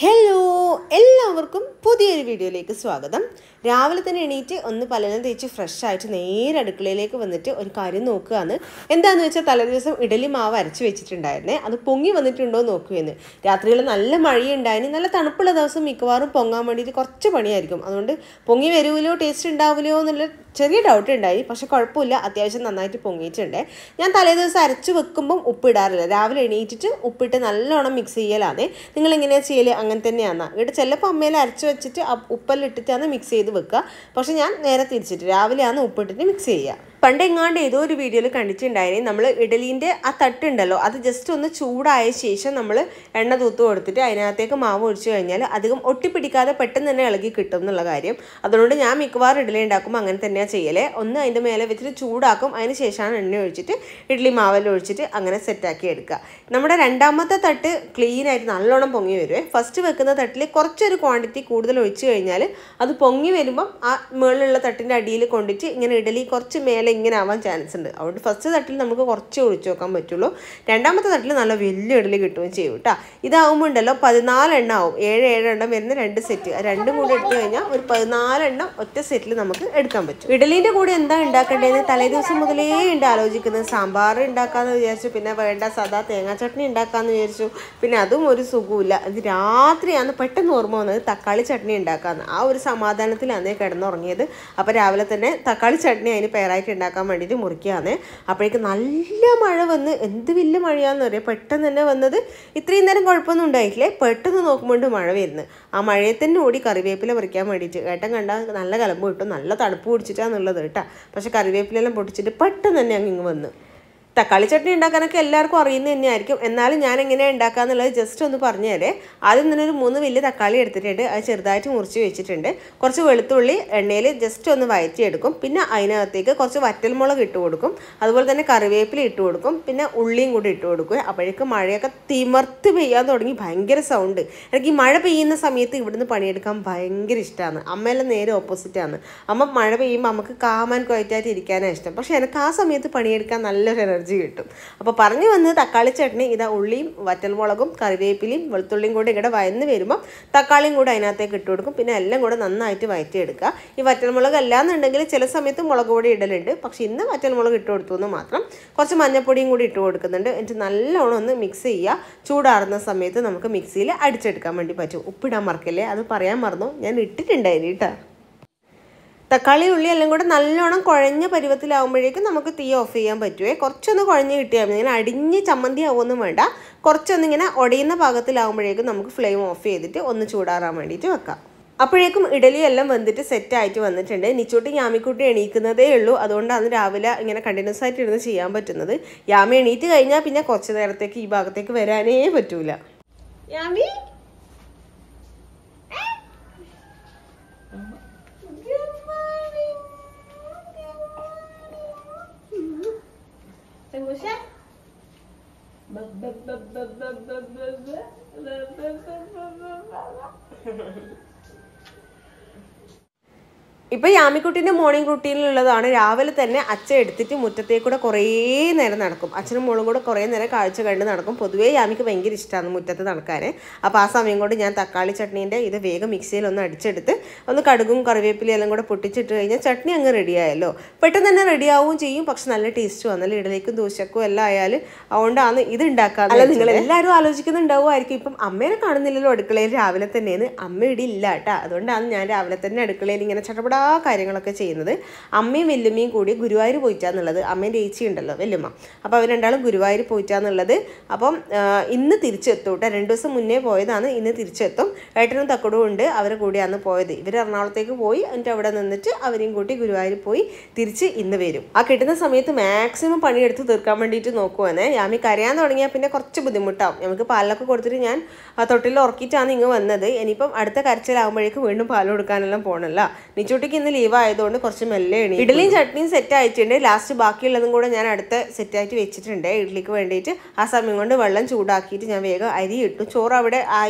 Hello എല്ലാവർക്കും പുതിയൊരു വീഡിയോയിലേക്ക് സ്വാഗതം. രാവിലെ തന്നെ എണീറ്റ് ഒന്ന് പലനും തേച്ച് ഫ്രഷ് ആയിട്ട് നേരെ അടുക്കളയിലേക്ക് വന്നിട്ട് ഒരു കാര്യം നോക്കുകയാണ്. എന്താണെന്ന് വെച്ചാൽ തലേദിവസം ഇഡലി മാവ് അരച്ച് വെച്ചിട്ടുണ്ടായിരുന്നേ, അത് പൊങ്ങി വന്നിട്ടുണ്ടോ നോക്കുകയെന്ന്. രാത്രിയിൽ നല്ല മഴയുണ്ടായിന്, നല്ല തണുപ്പുള്ള ദിവസം മിക്കവാറും പൊങ്ങാൻ വേണ്ടിയിട്ട് കുറച്ച് പണിയായിരിക്കും. അതുകൊണ്ട് പൊങ്ങി വരുമല്ലോ, ടേസ്റ്റ് ഉണ്ടാവില്ലയോ എന്നുള്ള ചെറിയ ഡൗട്ട് ഉണ്ടായി. പക്ഷെ കുഴപ്പമില്ല, അത്യാവശ്യം നന്നായിട്ട് പൊങ്ങിയിട്ടുണ്ട്. ഞാൻ തലേദിവസം അരച്ച് വെക്കുമ്പം ഉപ്പിടാറില്ല, രാവിലെ എണീറ്റിട്ട് ഉപ്പിട്ട് നല്ലോണം മിക്സ് ചെയ്യലാണ്. നിങ്ങളെങ്ങനെയാണ് ചെയ്യൽ? അങ്ങനെ തന്നെയാണ്. ഇവിടെ ചിലപ്പോൾ അമ്മയിൽ അരച്ച് വെച്ചിട്ട് ഉപ്പെല്ലാം ഇട്ടിട്ടാണ് മിക്സ് ചെയ്ത് വെക്കുക. പക്ഷെ ഞാൻ നേരെ തിരിച്ചിട്ട് രാവിലെയാണ് ഉപ്പിട്ടിട്ട് മിക്സ് ചെയ്യുക. പണ്ടെങ്ങാണ്ട് ഏതോ ഒരു വീഡിയോയിൽ കണ്ടിട്ടുണ്ടായിരുന്നു, നമ്മൾ ഇഡലീൻ്റെ ആ തട്ടുണ്ടല്ലോ, അത് ജസ്റ്റ് ഒന്ന് ചൂടായ ശേഷം നമ്മൾ എണ്ണ തൂത്ത് കൊടുത്തിട്ട് അതിനകത്തേക്ക് മാവ് ഒഴിച്ചു കഴിഞ്ഞാൽ അധികം ഒട്ടിപ്പിടിക്കാതെ പെട്ടെന്ന് തന്നെ ഇളകി കിട്ടും എന്നുള്ള കാര്യം. അതുകൊണ്ട് ഞാൻ മിക്കവാറും ഇഡലി ഉണ്ടാക്കുമ്പോൾ അങ്ങനെ തന്നെയാണ് ചെയ്യലേ. ഒന്ന് അതിൻ്റെ മേലെ വെച്ചിട്ട് ചൂടാക്കും, അതിന് ശേഷമാണ് എണ്ണ ഒഴിച്ചിട്ട് ഇഡ്ഡലി മാവെല്ലാം ഒഴിച്ചിട്ട് അങ്ങനെ സെറ്റാക്കി എടുക്കുക. നമ്മുടെ രണ്ടാമത്തെ തട്ട് ക്ലീനായിട്ട് നല്ലോണം പൊങ്ങി വരുവേ. ഫസ്റ്റ് വെക്കുന്ന തട്ടിൽ കുറച്ചൊരു ക്വാണ്ടിറ്റി കൂടുതൽ ഒഴിച്ചു കഴിഞ്ഞാൽ അത് പൊങ്ങി വരുമ്പം ആ മുകളിലുള്ള തട്ടിൻ്റെ അടിയിൽ കൊണ്ടിട്ട് ഇങ്ങനെ ഇഡലി കുറച്ച് മേലെ ഇങ്ങനെ ആവാൻ ചാൻസ് ഉണ്ട്. അതുകൊണ്ട് ഫസ്റ്റ് തട്ടിൽ നമുക്ക് കുറച്ച് ഒഴിച്ചു വെക്കാൻ പറ്റുള്ളൂ. രണ്ടാമത്തെ തട്ടിൽ നല്ല വലിയ ഇഡലി കിട്ടുകയും ചെയ്യും കേട്ടോ. ഇതാവുമ്പോൾ ഉണ്ടല്ലോ 14 എണ്ണം ആവും. 7 എണ്ണം വരുന്ന 2 സെറ്റ്, രണ്ടും കൂടെ എടുത്തു കഴിഞ്ഞാൽ ഒരു 14 എണ്ണം ഒറ്റ സെറ്റിൽ നമുക്ക് എടുക്കാൻ പറ്റും. ഇഡലീൻ്റെ കൂടെ എന്താ ഉണ്ടാക്കേണ്ടതെന്ന് തലേദിവസം മുതലേ ഉണ്ട് ആലോചിക്കുന്നത്. സാമ്പാർ ഉണ്ടാക്കാമെന്ന് വിചാരിച്ചു, പിന്നെ വേണ്ട സാധാ തേങ്ങാ ചട്നി ഉണ്ടാക്കാമെന്ന് വിചാരിച്ചു. പിന്നെ അതും ഒരു സുഖമില്ല. ഇത് രാത്രിയാണ് പെട്ടെന്ന് ഓർമ്മ വന്നത് തക്കാളി ചട്നി ഉണ്ടാക്കാമെന്ന്. ആ ഒരു സമാധാനത്തിലാണ് കിടന്നുറങ്ങിയത്. അപ്പോൾ രാവിലെ തന്നെ തക്കാളി ചട്നി അതിന് പേരായിട്ട് ഉണ്ടാക്കാൻ വേണ്ടിയിട്ട് മുറിക്കുകയാണ്. അപ്പോഴേക്ക് നല്ല മഴ വന്ന്, എന്ത് വലിയ മഴയാണെന്ന് പറയാം. പെട്ടെന്ന് തന്നെ വന്നത്. ഇത്രയും നേരം കുഴപ്പമൊന്നും ഉണ്ടായിട്ടില്ലേ, പെട്ടെന്ന് നോക്കുമ്പോൾ മഴ വരുന്നു. ആ മഴയത്തന്നെ ഓടി കറിവേപ്പില പറിക്കാൻ വേണ്ടിയിട്ട്. ഏട്ടൻ കണ്ടാൽ നല്ല കലമ്പ് കിട്ടും, നല്ല തണുപ്പ് പിടിച്ചിട്ടാന്നുള്ളത് കേട്ടോ. പക്ഷെ കറിവേപ്പിലെല്ലാം പൊട്ടിച്ചിട്ട് പെട്ടെന്ന് തന്നെ അങ്ങ് വന്ന്. തക്കാളി ചട്നി ഉണ്ടാക്കാനൊക്കെ എല്ലാവർക്കും അറിയുന്നത് തന്നെയായിരിക്കും. എന്നാലും ഞാൻ എങ്ങനെയാണ് ഉണ്ടാക്കാന്നുള്ളത് ജസ്റ്റ് ഒന്ന് പറഞ്ഞുതരേ. ആദ്യം തന്നെ ഒരു 3 വലിയ തക്കാളി എടുത്തിട്ടുണ്ട്, അത് ചെറുതായിട്ട് മുറിച്ച് വെച്ചിട്ടുണ്ട്. കുറച്ച് വെളുത്തുള്ളി എണ്ണയിൽ ജസ്റ്റ് ഒന്ന് വഴറ്റിയെടുക്കും. പിന്നെ അതിനകത്തേക്ക് കുറച്ച് വറ്റൽമുളക് ഇട്ട് കൊടുക്കും, അതുപോലെ തന്നെ കറിവേപ്പില ഇട്ട് കൊടുക്കും, പിന്നെ ഉള്ളിയും കൂടി ഇട്ട് കൊടുക്കും. അപ്പോഴേക്കും മഴയൊക്കെ തിമർത്ത് പെയ്യാൻ തുടങ്ങി. ഭയങ്കര സൗണ്ട്. എനിക്ക് ഈ മഴ പെയ്യുന്ന സമയത്ത് ഇവിടുന്ന് പണിയെടുക്കാൻ ഭയങ്കര ഇഷ്ടമാണ്. അമ്മയെല്ലാം നേരെ ഓപ്പോസിറ്റാണ്. അമ്മ മഴ പെയ്യുമ്പോൾ നമുക്ക് കാമാൻ ക്വയറ്റായിട്ട് ഇരിക്കാനാണ് ഇഷ്ടം. പക്ഷേ എനിക്ക് ആ സമയത്ത് പണിയെടുക്കാൻ നല്ലൊരു എനർജി കിട്ടും. അപ്പോൾ പറഞ്ഞു വന്നത് തക്കാളി ചട്നി ഇതാ ഉള്ളിയും വറ്റൽമുളകും കറിവേപ്പിലയും വെളുത്തുള്ളിയും കൂടി ഇവിടെ വയന്ന് വരുമ്പോൾ തക്കാളിയും കൂടെ അതിനകത്തേക്ക് ഇട്ട് കൊടുക്കും. പിന്നെ എല്ലാം കൂടെ നന്നായിട്ട് വയറ്റിയെടുക്കുക. ഈ വറ്റൽമുളക് അല്ലാന്നുണ്ടെങ്കിൽ ചില സമയത്ത് മുളക് പൊടി ഇടലുണ്ട്, പക്ഷെ ഇന്ന് വറ്റൽമുളക് ഇട്ട് കൊടുത്തു എന്ന് മാത്രം. കുറച്ച് മഞ്ഞൾപ്പൊടിയും കൂടി ഇട്ട് കൊടുക്കുന്നുണ്ട്. എന്നിട്ട് നല്ലോണം ഒന്ന് മിക്സ് ചെയ്യുക. ചൂടാറുന്ന സമയത്ത് നമുക്ക് മിക്സിയിൽ അടിച്ചെടുക്കാൻ വേണ്ടി പറ്റും. ഉപ്പിടാൻ മറക്കല്ലേ, അത് പറയാൻ മറന്നു, ഞാൻ ഇട്ടിട്ടുണ്ടായിരുന്നു കേട്ടോ. തക്കാളി ഉള്ളി എല്ലാം കൂടെ നല്ലോണം കുഴഞ്ഞ പരുവത്തിലാവുമ്പോഴേക്കും നമുക്ക് തീ ഓഫ് ചെയ്യാൻ പറ്റുമേ. കുറച്ചൊന്ന് കുഴഞ്ഞ് കിട്ടിയാൽ മതി, ഇങ്ങനെ അടിഞ്ഞ് ചമ്മന്തി ആവുമൊന്നും വേണ്ട. കുറച്ചൊന്നിങ്ങനെ ഉടയുന്ന പാകത്തിലാവുമ്പോഴേക്കും നമുക്ക് ഫ്ലെയിം ഓഫ് ചെയ്തിട്ട് ഒന്ന് ചൂടാറാൻ വേണ്ടിയിട്ട് വെക്കാം. അപ്പോഴേക്കും ഇഡലി എല്ലാം വെന്തിട്ട് സെറ്റായിട്ട് വന്നിട്ടുണ്ട്. നിച്ചൂട്ടി യാമിക്കുട്ടി എണീക്കുന്നതേ ഉള്ളൂ. അതുകൊണ്ടാണ് രാവിലെ ഇങ്ങനെ കണ്ടിന്യൂസ് ആയിട്ട് ഇരുന്ന് ചെയ്യാൻ പറ്റുന്നത്. യാമി എണീറ്റ് കഴിഞ്ഞാൽ പിന്നെ കുറച്ച് നേരത്തേക്ക് ഈ ഭാഗത്തേക്ക് വരാനേ പറ്റൂല. യാമി ഇപ്പം യാമിക്കുട്ടീൻ്റെ മോർണിംഗ് റൂട്ടീനിലുള്ളതാണ്. രാവിലെ തന്നെ അച്ഛൻ എടുത്തിട്ട് മുറ്റത്തേക്കൂടെ കുറേ നേരം നടക്കും. അച്ഛനും മോളും കൂടെ കുറേ നേരം കാഴ്ച കണ്ട് നടക്കും. പൊതുവേ യാമിക്ക് ഭയങ്കര ഇഷ്ടമാണ് മുറ്റത്ത് നടക്കാൻ. അപ്പോൾ ആ സമയം കൊണ്ട് ഞാൻ തക്കാളി ചട്നീൻ്റെ ഇത് വേഗം മിക്സിയിൽ ഒന്ന് അടിച്ചെടുത്ത് ഒന്ന് കടുകും കറിവേപ്പിലയും എല്ലാം കൂടെ പൊട്ടിച്ചിട്ട് കഴിഞ്ഞാൽ ചട്നി അങ്ങ് റെഡിയായല്ലോ. പെട്ടെന്ന് തന്നെ റെഡിയാവുകയും ചെയ്യും. പക്ഷെ നല്ല ടേസ്റ്റ് വന്നല്ലോ, ഇഡലിക്കും ദോശക്കും എല്ലാം ആയാൽ. അതുകൊണ്ടാണ് ഇത് ഉണ്ടാക്കാറ്. അല്ല, നിങ്ങൾ എല്ലാവരും ആലോചിക്കുന്നുണ്ടാവുമായിരിക്കും, ഇപ്പം അമ്മേനെ കാണുന്നില്ലല്ലോ അടുക്കളയിൽ രാവിലെ തന്നെയാണ്. അമ്മ ഇവിടെ ഇല്ല കേട്ടോ. അതുകൊണ്ടാണ് ഞാൻ രാവിലെ തന്നെ അടുക്കളയിൽ ഇങ്ങനെ ചട്ടപടാ കാര്യങ്ങളൊക്കെ ചെയ്യുന്നത്. അമ്മയും വല്യമ്മയും കൂടി ഗുരുവായൂർ പോയിട്ടാന്നുള്ളത്. അമ്മേൻ്റെ ഏച്ചി ഉണ്ടല്ലോ വല്യമ്മ, അപ്പോൾ അവർ രണ്ടാളും ഗുരുവായൂർ പോയിട്ടാന്നുള്ളത്. അപ്പം ഇന്ന് തിരിച്ചെത്തും കേട്ടോ. 2 ദിവസം മുന്നേ പോയതാണ്, ഇന്ന് തിരിച്ചെത്തും. ഏട്ടനും തക്കടും ഉണ്ട്, അവരെ കൂടിയാണ് പോയത്. ഇവർ എറണാകുളത്തേക്ക് പോയി, എന്നിട്ട് അവിടെ നിന്നിട്ട് അവരെയും കൂട്ടി ഗുരുവായൂർ പോയി തിരിച്ച് ഇന്ന് വരും. ആ കിട്ടുന്ന സമയത്ത് മാക്സിമം പണിയെടുത്ത് തീർക്കാൻ വേണ്ടിയിട്ട് നോക്കുവാനേ. യാമി കരയാൻ തുടങ്ങിയാൽ പിന്നെ കുറച്ച് ബുദ്ധിമുട്ടാവും. നമുക്ക് പാലൊക്കെ കൊടുത്തിട്ട് ഞാൻ തൊട്ടിൽ ഉറക്കിയിട്ടാണ് ഇങ്ങ് വന്നത്. ഇനിയിപ്പം അടുത്ത കരച്ചിലാകുമ്പോഴേക്കും വീണ്ടും പാൽ കൊടുക്കാനെല്ലാം പോകണമല്ലോ. നിച്ചൂട്ടിക്ക് നിച്ചുട്ടിക്ക് ഇന്ന് ലീവ് ആയതുകൊണ്ട് കുറച്ച് മെല്ലെ എണീക്കും. ഇഡ്ഡലിയും ചട്നിയും സെറ്റ് ആയിട്ടുണ്ട്. ലാസ്റ്റ് ബാക്കിയുള്ളതും കൂടെ ഞാൻ അടുത്ത് സെറ്റായിട്ട് വെച്ചിട്ടുണ്ട് ഇഡ്ഡലിക്ക് വേണ്ടിയിട്ട്. ആ സമയം കൊണ്ട് വെള്ളം ചൂടാക്കിയിട്ട് ഞാൻ വേഗം അരി ഇട്ടു. ചോറ് അവിടെ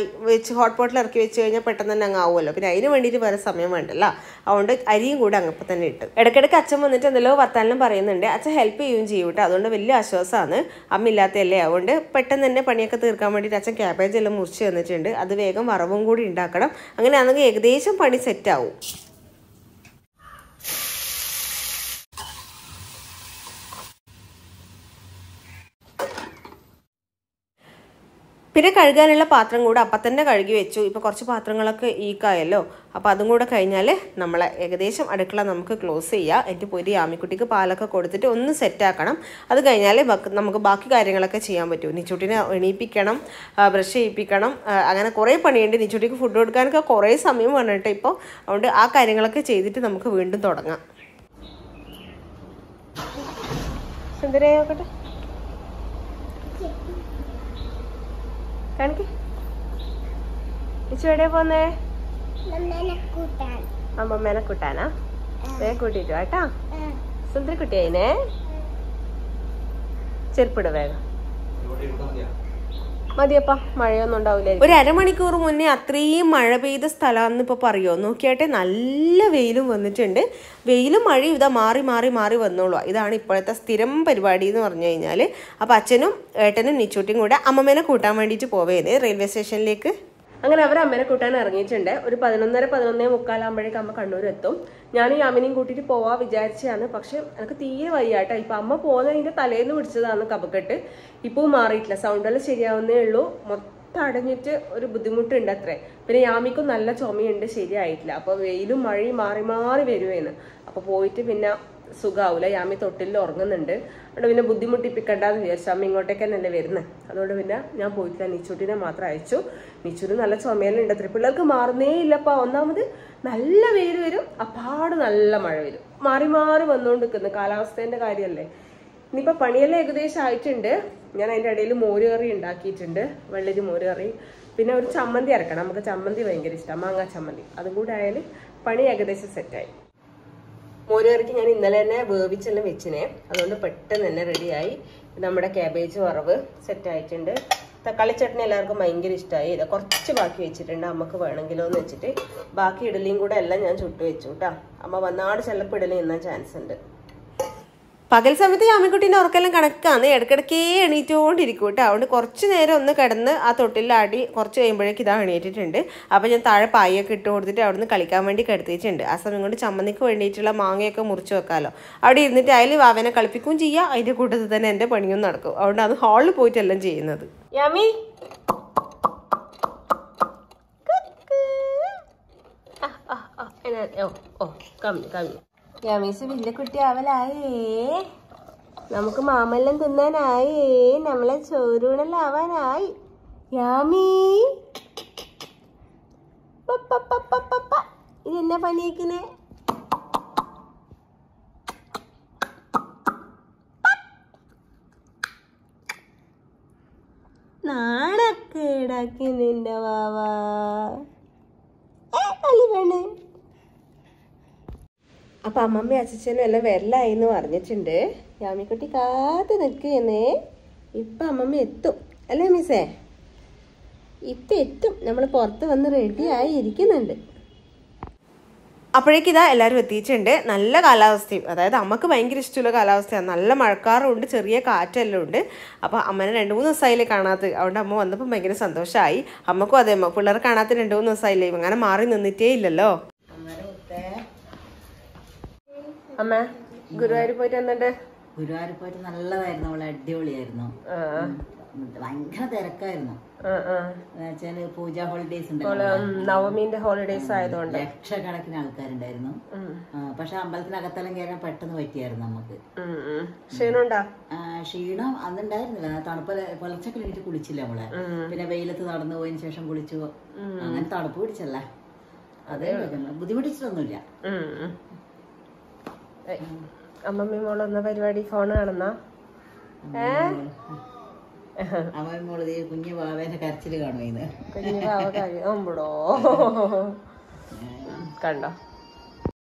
വെച്ച് ഹോട്ട് പോട്ടിൽ ഇറക്കി വെച്ച് കഴിഞ്ഞാൽ പെട്ടെന്ന് തന്നെ അങ്ങ് ആവുമല്ലോ. പിന്നെ അതിന് വേണ്ടിയിട്ട് വേറെ സമയം വേണ്ടല്ലോ. അതുകൊണ്ട് അരിയും കൂടെ അങ്ങപ്പം തന്നെ ഇട്ടു. ഇടയ്ക്കിടയ്ക്ക് അച്ഛൻ വന്നിട്ട് എന്തെല്ലോ വർത്താനം പറയുന്നുണ്ട്. അച്ഛൻ ഹെൽപ്പ് ചെയ്യുകയും ചെയ്യും കേട്ടോ. അതുകൊണ്ട് വലിയ ആശ്വാസമാണ്. അമ്മ ഇല്ലാത്തതല്ലേ. അതുകൊണ്ട് പെട്ടെന്ന് തന്നെ പണിയൊക്കെ തീർക്കാൻ വേണ്ടിയിട്ട് അച്ഛൻ ക്യാബേജ് എല്ലാം മുറിച്ച് തന്നിട്ടുണ്ട്. അത് വേഗം വറവും കൂടി ഉണ്ടാക്കണം. അങ്ങനെയാണെങ്കിൽ ഏകദേശം പണി സെറ്റാവും. പിന്നെ കഴുകാനുള്ള പാത്രം കൂടെ അപ്പം തന്നെ കഴുകി വെച്ചു. ഇപ്പോൾ കുറച്ച് പാത്രങ്ങളൊക്കെ ഈക്കായല്ലോ. അപ്പോൾ അതും കൂടെ കഴിഞ്ഞാൽ നമ്മളെ ഏകദേശം അടുക്കള നമുക്ക് ക്ലോസ് ചെയ്യാം. എനിക്ക് പോയിട്ട് യാമിക്കുട്ടിക്ക് പാലൊക്കെ കൊടുത്തിട്ട് ഒന്ന് സെറ്റാക്കണം. അത് കഴിഞ്ഞാൽ നമുക്ക് ബാക്കി കാര്യങ്ങളൊക്കെ ചെയ്യാൻ പറ്റും. നിച്ചുട്ടിനെ എണീപ്പിക്കണം, ബ്രഷ് ചെയ്യിപ്പിക്കണം, അങ്ങനെ കുറേ പണിയുണ്ട്. നിച്ചുട്ടിക്ക് ഫുഡ് കൊടുക്കാനൊക്കെ കുറേ സമയം വേണം ഇപ്പോൾ. അതുകൊണ്ട് ആ കാര്യങ്ങളൊക്കെ ചെയ്തിട്ട് നമുക്ക് വീണ്ടും തുടങ്ങാം. സുന്ദരയാക്കട്ടെ കാണിക്ക്. ഇച്ചു എവിടെ പോന്നേ? അമ്മമ്മേനെ കൂട്ടാനാ? വേഗം കൂട്ടിട്ട് കേട്ടാ. സുന്ദരി കുട്ടിയായിനെ. ചെരുപ്പിട വേഗം. മതിയപ്പാ, മഴയൊന്നും ഉണ്ടാവില്ല. ഒരു അരമണിക്കൂർ മുന്നേ അത്രയും മഴ പെയ്ത സ്ഥലമാണെന്ന് ഇപ്പോൾ പറയുമോ? നോക്കിയാട്ടെ, നല്ല വെയിലും വന്നിട്ടുണ്ട്. വെയിലും മഴയും ഇതാ മാറി മാറി മാറി വന്നോളൂ. ഇതാണ് ഇപ്പോഴത്തെ സ്ഥിരം പരിപാടി എന്ന് പറഞ്ഞു കഴിഞ്ഞാൽ. അപ്പോൾ അച്ഛനും ഏട്ടനും നിച്ചൂട്ടിയും കൂടെ അമ്മമ്മേനെ കൂട്ടാൻ വേണ്ടിയിട്ട് പോവേന്ന് റെയിൽവേ സ്റ്റേഷനിലേക്ക്. അങ്ങനെ അവർ അമ്മേനെ കൂട്ടാൻ ഇറങ്ങിയിട്ടുണ്ട്. ഒരു 11:30-11:45 അമ്മ കണ്ണൂർ എത്തും. ഞാനും യാമിനെയും കൂട്ടിയിട്ട് പോവാൻ വിചാരിച്ചതാണ്. പക്ഷെ എനിക്ക് തീരെ വയ്യാട്ടോ. ഇപ്പം അമ്മ പോകുന്നതിൻ്റെ തലേന്ന് പിടിച്ചതാണ് കഫക്കെട്ട്. ഇപ്പോൾ മാറിയിട്ടില്ല. സൗണ്ടെല്ലാം ശരിയാവുന്നേ ഉള്ളൂ. മൊത്തം അടഞ്ഞിട്ട് ഒരു ബുദ്ധിമുട്ടുണ്ട് അത്രേ. പിന്നെ യാമിക്കും നല്ല ചുമയുണ്ട്, ശരിയായിട്ടില്ല. അപ്പോൾ വെയിലും മഴയും മാറി മാറി വരുവേന്ന്. അപ്പോൾ പോയിട്ട് പിന്നെ സുഖാവൂല. യാമി തൊട്ടിൽ ഉറങ്ങുന്നുണ്ട്. അതുകൊണ്ട് പിന്നെ ബുദ്ധിമുട്ടിപ്പിക്കണ്ടെന്ന് വിചാരിച്ചു. അമ്മ ഇങ്ങോട്ടേക്ക് തന്നെ വരുന്നത്. അതുകൊണ്ട് പിന്നെ ഞാൻ പോയിട്ടില്ല. നിച്ചൂട്ടിനെ മാത്രം അയച്ചു. നിച്ചൂര് നല്ല ചുമയെല്ലാം ഉണ്ട്. പിള്ളേർക്ക് മാറുന്നേ ഇല്ലപ്പാ. ഒന്നാമത് നല്ല വെയിൽ വരും, അപ്പാട് നല്ല മഴ വരും. മാറി മാറി വന്നുകൊണ്ട് നിൽക്കുന്നു. കാലാവസ്ഥേൻ്റെ കാര്യമല്ലേ. ഇനിയിപ്പോൾ പണിയെല്ലാം ഏകദേശം ആയിട്ടുണ്ട്. ഞാൻ അതിൻ്റെ ഇടയിൽ മോരുകറി ഉണ്ടാക്കിയിട്ടുണ്ട്. വെള്ളരി മോരുകറി. പിന്നെ ഒരു ചമ്മന്തി അരക്കണം. നമുക്ക് ചമ്മന്തി ഭയങ്കര ഇഷ്ടമാണ്, മാങ്ങാ ചമ്മന്തി. അതും കൂടെ ആയാൽ പണി ഏകദേശം സെറ്റായി. മോരുകറിക്ക് ഞാൻ ഇന്നലെ തന്നെ വേവിച്ചെല്ലാം വെച്ചിനെ. അതുകൊണ്ട് പെട്ടെന്ന് തന്നെ റെഡിയായി. നമ്മുടെ ക്യാബേജ് വറവ് സെറ്റായിട്ടുണ്ട്. തക്കാളി ചട്നി എല്ലാവർക്കും ഭയങ്കര ഇഷ്ടമായി. ഇത് കുറച്ച് ബാക്കി വെച്ചിട്ടുണ്ട്. അമ്മക്ക് വേണമെങ്കിലോ എന്ന് വെച്ചിട്ട് ബാക്കി ഇഡലിയും കൂടെ എല്ലാം ഞാൻ ചുട്ട് വെച്ചു കേട്ടോ. അമ്മ വന്നാട് ചിലപ്പോൾ ഇഡലി തിന്നാൻ ചാൻസ് ഉണ്ട്. പകൽ സമയത്ത് യാമിക്കുട്ടീൻ്റെ ഉറക്കെല്ലാം കണക്കാണ്. ഇടയ്ക്കിടയ്ക്കേ എണീറ്റുകൊണ്ടിരിക്കും കേട്ടോ. അതുകൊണ്ട് കുറച്ച് നേരം ഒന്ന് കിടന്ന് ആ തൊട്ടിലാടി കുറച്ച് കഴിയുമ്പോഴേക്ക് ഇതാ എണീറ്റിട്ടുണ്ട്. അപ്പോൾ ഞാൻ താഴെ പായൊക്കെ ഇട്ട് കൊടുത്തിട്ട് അവിടെ നിന്ന് കളിക്കാൻ വേണ്ടി കിടത്തിയിട്ടുണ്ട്. ആ സമയം കൊണ്ട് ചമ്മന്തിക്ക് വേണ്ടിയിട്ടുള്ള മാങ്ങയൊക്കെ മുറിച്ച് വെക്കാമല്ലോ. അവിടെ ഇരുന്നിട്ട് അതിൽ വാവനെ കളിപ്പിക്കുകയും ചെയ്യാം. അതിൻ്റെ കൂട്ടത്തിൽ തന്നെ എൻ്റെ പണിയും നടക്കും. അതുകൊണ്ട് അത് ഹാളിൽ പോയിട്ടെല്ലാം ചെയ്യുന്നത്. യാമി കമ്മി യാമീസ് വലിയ കുട്ടിയാവലായേ. നമുക്ക് മാമെല്ലാം തിന്നാനായേ. നമ്മളെ ചോറൂണെല്ലാം ആവാനായി. യാമി ഇതെന്നാ പണിയേക്കിനെ? നാണക്കേടാക്കി നിന്റെ വാവാ. കളി വേണേ. അപ്പം അമ്മമ്മ അച്ഛനും എല്ലാം വരലായി എന്ന് പറഞ്ഞിട്ടുണ്ട്. യാമിക്കുട്ടി കാത്ത് നിൽക്കുന്നേ. ഇപ്പം അമ്മമ്മ എത്തും അല്ലേ മിസ്സേ? ഇപ്പം എത്തും. നമ്മൾ പുറത്ത് വന്ന് റെഡിയായി ഇരിക്കുന്നുണ്ട്. അപ്പോഴേക്കും ഇതാ എല്ലാവരും എത്തിയിട്ടുണ്ട്. നല്ല കാലാവസ്ഥയും, അതായത് അമ്മക്ക് ഭയങ്കര ഇഷ്ടമുള്ള കാലാവസ്ഥയാണ്. നല്ല മഴക്കാറുണ്ട്, ചെറിയ കാറ്റെല്ലാം ഉണ്ട്. അപ്പോൾ അമ്മനെ 2-3 ദിവസമായില്ലേ കാണാത്ത. അതുകൊണ്ട് അമ്മ വന്നപ്പോൾ ഭയങ്കര സന്തോഷമായി. അമ്മക്കും അതേ, പിള്ളേരെ കാണാത്ത 2-3 ദിവസമായില്ലേ. അങ്ങനെ മാറി നിന്നിട്ടേ ഇല്ലല്ലോ. അമ്മ ഗുരുവായൂർ പോയിട്ട് എന്നിട്ട്? ഗുരുവായൂർ പോയിട്ട് നല്ലതായിരുന്നു. അവളെ അടിപൊളിയായിരുന്നു. ഭയങ്കര തിരക്കായിരുന്നു. പൂജ ഹോളിഡേസ് നവമീന്റെ ഹോളിഡേസ് ആയതുകൊണ്ട് ലക്ഷക്കണക്കിന് ആൾക്കാരുണ്ടായിരുന്നു. പക്ഷെ അമ്പലത്തിനകത്തെല്ലാം കയറാൻ പെട്ടെന്ന് പറ്റിയായിരുന്നു നമുക്ക്. ക്ഷീണം അന്നുണ്ടായിരുന്നില്ല. തണുപ്പ് പുലർച്ചക്ക് എണീറ്റ് കുളിച്ചില്ല നമ്മളെ. പിന്നെ വെയിലത്ത് നടന്നു പോയതിനു ശേഷം കുളിച്ചു. അങ്ങനെ തണുപ്പ് പിടിച്ചല്ല. അതേ ബുദ്ധിമുട്ടിച്ചിട്ടൊന്നുമില്ല. അമ്മമ്മ മോളൊന്ന പരിപാടി ഫോൺ കാണുന്ന അമ്മ മോള് കുഞ്ഞു ബാവേന്റെ കരച്ചില് കാണുമെന്ന്. കുഞ്ഞു ബാവ കഴിയുമ്പോഴോ കണ്ടോ?